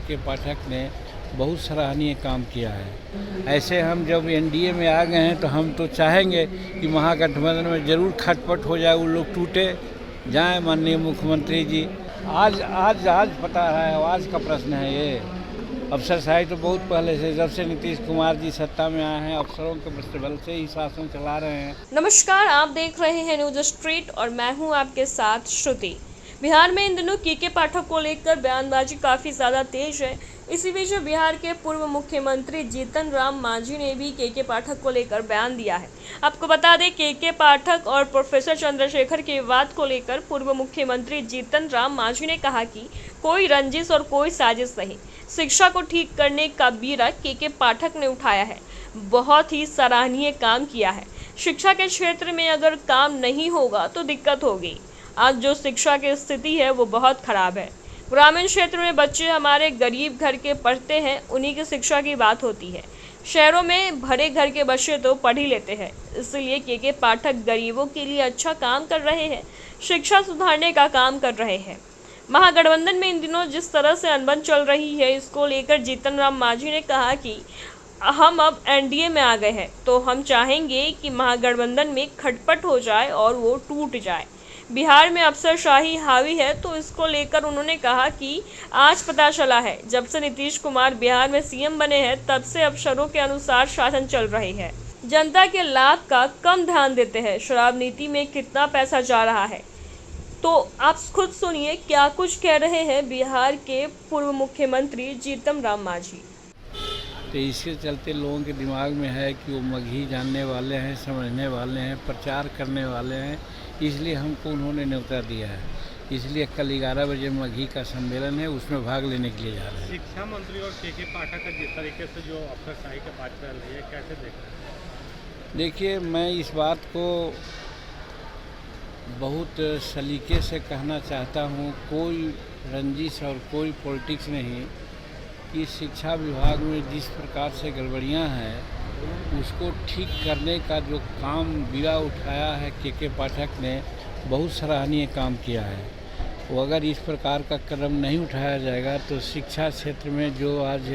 के पाठक ने बहुत सराहनीय काम किया है। ऐसे हम जब एनडीए में आ गए हैं तो हम तो चाहेंगे कि महागठबंधन में ज़रूर खटपट हो जाए, वो लोग टूटे जाएं। माननीय मुख्यमंत्री जी आज पता है, आज का प्रश्न है ये। अफसरशाही तो बहुत पहले से, जब से नीतीश कुमार जी सत्ता में आए हैं, अफसरों के बल से ही शासन चला रहे हैं। नमस्कार, आप देख रहे हैं न्यूज स्ट्रीट और मैं हूं आपके साथ श्रुति। बिहार में इन दिनों के पाठक को लेकर बयानबाजी काफी ज्यादा तेज है। इसी बीच बिहार के पूर्व मुख्यमंत्री जीतन राम मांझी ने भी के पाठक को लेकर बयान दिया है। आपको बता दें, के पाठक और प्रोफेसर चंद्रशेखर के विवाद को लेकर पूर्व मुख्यमंत्री जीतन राम मांझी ने कहा कि कोई रंजिश और कोई साजिश नहीं, शिक्षा को ठीक करने का बीड़ा के पाठक ने उठाया है। बहुत ही सराहनीय काम किया है। शिक्षा के क्षेत्र में अगर काम नहीं होगा तो दिक्कत होगी। आज जो शिक्षा की स्थिति है वो बहुत खराब है। ग्रामीण क्षेत्र में बच्चे हमारे गरीब घर के पढ़ते हैं, उन्हीं की शिक्षा की बात होती है। शहरों में भरे घर के बच्चे तो पढ़ ही लेते हैं। इसलिए के पाठक गरीबों के लिए अच्छा काम कर रहे हैं, शिक्षा सुधारने का काम कर रहे हैं। महागठबंधन में इन दिनों जिस तरह से अनबन चल रही है, इसको लेकर जीतन राम मांझी ने कहा कि हम अब एनडीए में आ गए हैं तो हम चाहेंगे कि महागठबंधन में खटपट हो जाए और वो टूट जाए। बिहार में अफसरशाही हावी है, तो इसको लेकर उन्होंने कहा कि आज पता चला है, जब से नीतीश कुमार बिहार में सीएम बने हैं तब से अफसरों के अनुसार शासन चल रही है। जनता के लाभ का कम ध्यान देते हैं। शराब नीति में कितना पैसा जा रहा है, तो आप खुद सुनिए क्या कुछ कह रहे हैं बिहार के पूर्व मुख्यमंत्री जीतन राम मांझी। तो इसके चलते लोगों के दिमाग में है कि वो मगही जानने वाले हैं, समझने वाले हैं, प्रचार करने वाले हैं, इसलिए हमको उन्होंने न्योता दिया है। इसलिए कल 11 बजे मगही का सम्मेलन है, उसमें भाग लेने के लिए जा रहे हैं। शिक्षा मंत्री और के पाठक का जिस तरीके से जो अफसरशाही की बात कर रही है, कैसे देख रहे हैं? देखिए, मैं इस बात को बहुत सलीके से कहना चाहता हूँ, कोई रंजिश और कोई पॉलिटिक्स नहीं कि शिक्षा विभाग में जिस प्रकार से गड़बड़ियाँ हैं उसको ठीक करने का जो काम बीड़ा उठाया है के पाठक ने, बहुत सराहनीय काम किया है। वो अगर इस प्रकार का कदम नहीं उठाया जाएगा तो शिक्षा क्षेत्र में जो आज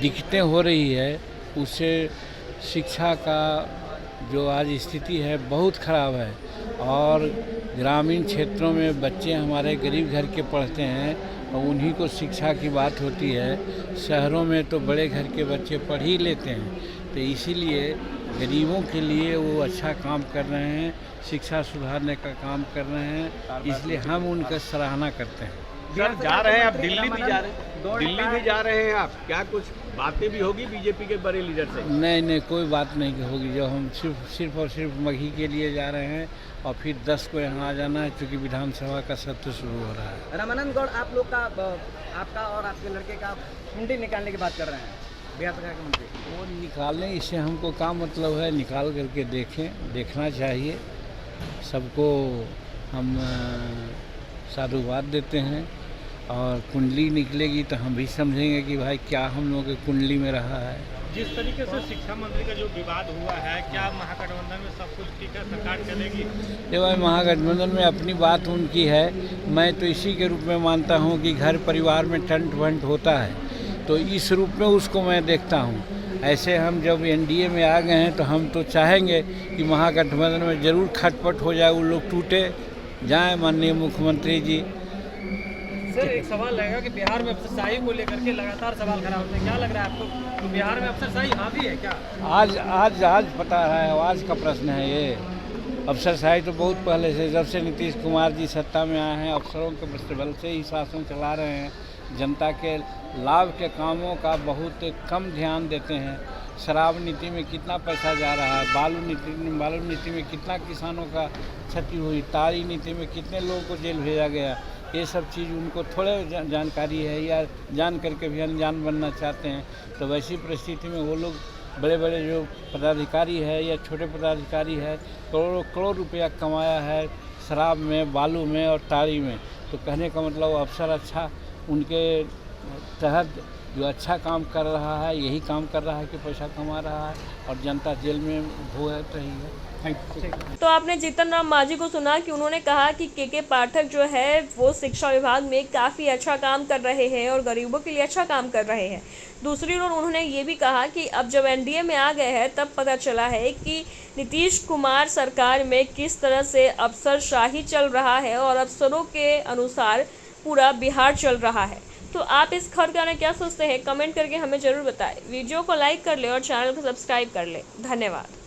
दिक्कतें हो रही है, उससे शिक्षा का जो आज स्थिति है बहुत ख़राब है। और ग्रामीण क्षेत्रों में बच्चे हमारे गरीब घर के पढ़ते हैं और उन्हीं को शिक्षा की बात होती है। शहरों में तो बड़े घर के बच्चे पढ़ ही लेते हैं, तो इसीलिए गरीबों के लिए वो अच्छा काम कर रहे हैं, शिक्षा सुधारने का काम कर रहे हैं, इसलिए हम उनका सराहना करते हैं। सर, जा रहे हैं आप, दिल्ली भी जा रहे हैं, दिल्ली भी जा रहे हैं आप, क्या कुछ बातें भी होगी बीजेपी के बड़े लीडर से? नहीं, कोई बात नहीं होगी। जो हम सिर्फ और सिर्फ मगही के लिए जा रहे हैं और फिर 10 को यहाँ आ जाना है, क्योंकि विधानसभा का सत्र शुरू हो रहा है। रामानंद गौड़ आप लोग का, आपका और आपके लड़के का कुंडी निकालने की बात कर रहे हैं बिहार सरकार के मंत्री। वो निकालने, इससे हमको क्या मतलब है? निकाल करके देखना चाहिए। सबको हम साधुवाद देते हैं और कुंडली निकलेगी तो हम भी समझेंगे कि भाई क्या हम लोगों के कुंडली में रहा है। जिस तरीके से शिक्षा मंत्री का जो विवाद हुआ है, क्या महागठबंधन में सब कुछ ठीक है, सरकार चलेगी? ये भाई महागठबंधन में अपनी बात उनकी है, मैं तो इसी के रूप में मानता हूँ कि घर परिवार में टंट वंट होता है, तो इस रूप में उसको मैं देखता हूँ। ऐसे हम जब एनडीए में आ गए हैं तो हम तो चाहेंगे कि महागठबंधन में ज़रूर खटपट हो जाए, वो लोग टूटे जाएं। माननीय मुख्यमंत्री जी। सर, एक सवाल रहेगा कि बिहार में अफसरशाही को लेकर के लगातार सवाल खड़ा होते हैं, क्या लग रहा है आपको तो बिहार में अफसरशाही हावी है क्या? आज पता है, आज का प्रश्न है ये। अफसरशाही तो बहुत पहले से, जब से नीतीश कुमार जी सत्ता में आए हैं, अफसरों के बल से ही शासन चला रहे हैं। जनता के लाभ के कामों का बहुत कम ध्यान देते हैं। शराब नीति में कितना पैसा जा रहा है, बालू नीति में कितना किसानों का क्षति हुई, तारी नीति में कितने लोगों को जेल भेजा गया, ये सब चीज़ उनको थोड़े जानकारी है या जान करके भी अनजान बनना चाहते हैं। तो वैसी परिस्थिति में वो लोग बड़े बड़े जो पदाधिकारी है या छोटे पदाधिकारी है, करोड़ों रुपया कमाया है शराब में, बालू में और तारी में। तो कहने का मतलब अफसर अच्छा, उनके तहत जो अच्छा काम कर रहा है, यही काम कर रहा है कि पैसा कमा रहा है और जनता जेल में भोग रही है। तो आपने जीतन राम मांझी को सुना कि उन्होंने कहा कि के पाठक जो है वो शिक्षा विभाग में काफ़ी अच्छा काम कर रहे हैं और गरीबों के लिए अच्छा काम कर रहे हैं। दूसरी ओर उन्होंने ये भी कहा कि अब जब एनडीए में आ गए हैं तब पता चला है कि नीतीश कुमार सरकार में किस तरह से अफसरशाही चल रहा है और अफसरों के अनुसार पूरा बिहार चल रहा है। तो आप इस खबर के बारे में क्या सोचते हैं, कमेंट करके हमें ज़रूर बताएं। वीडियो को लाइक कर ले और चैनल को सब्सक्राइब कर ले। धन्यवाद।